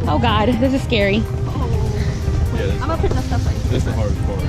Oh God, this is scary. Yeah, I'm gonna put the stuff like that's the hardest part.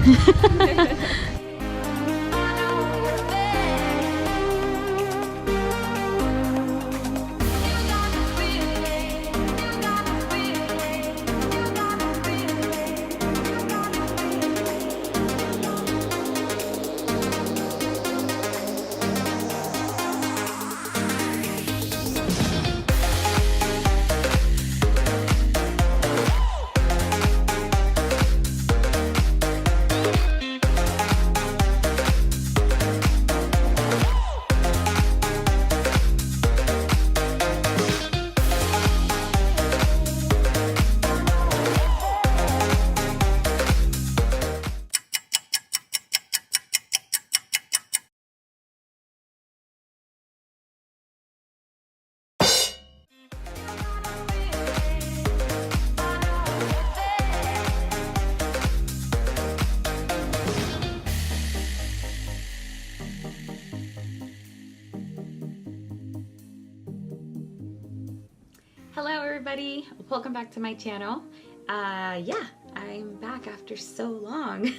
Hello everybody, welcome back to my channel. Yeah, I'm back after so long.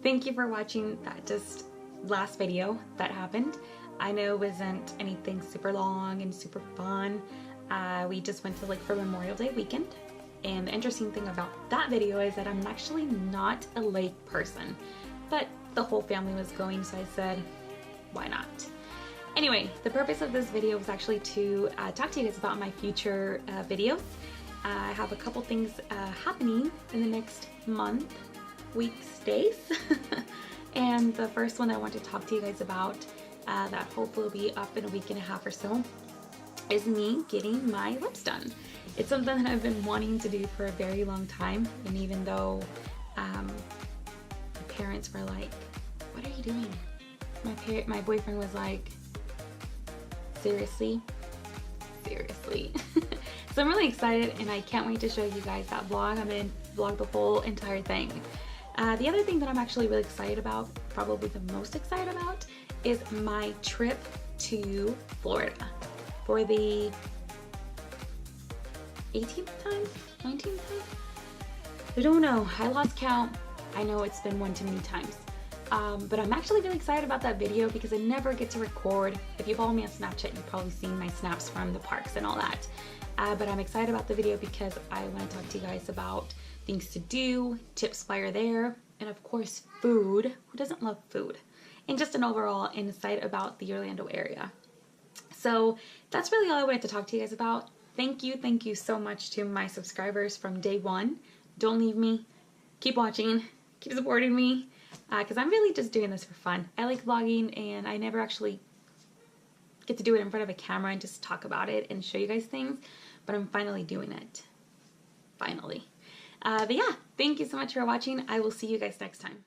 Thank you for watching that just last video that happened. I know it wasn't anything super long and super fun. We just went to Lake for Memorial Day weekend. And the interesting thing about that video is that I'm actually not a lake person, but the whole family was going, so I said, why not? Anyway, the purpose of this video was actually to talk to you guys about my future videos. I have a couple things happening in the next month, weeks, days. And the first one I want to talk to you guys about that hopefully will be up in a week and a half or so is me getting my lips done. It's something that I've been wanting to do for a very long time, and even though my parents were like, what are you doing? My boyfriend was like, seriously? Seriously. So I'm really excited and I can't wait to show you guys that vlog. I'm going to vlog the whole entire thing. The other thing that I'm actually really excited about, probably the most excited about, is my trip to Florida for the 18th time? 19th time? I don't know. I lost count. I know it's been one too many times. But I'm actually really excited about that video because I never get to record. If you follow me on Snapchat, you've probably seen my snaps from the parks and all that. But I'm excited about the video because I want to talk to you guys about things to do, tips while you're there, and of course food. Who doesn't love food? And just an overall insight about the Orlando area. So that's really all I wanted to talk to you guys about. Thank you so much to my subscribers from day one. Don't leave me. Keep watching. Keep supporting me. Because I'm really just doing this for fun. I like vlogging and I never actually get to do it in front of a camera and just talk about it and show you guys things, but I'm finally doing it. Finally. But yeah, thank you so much for watching. I will see you guys next time.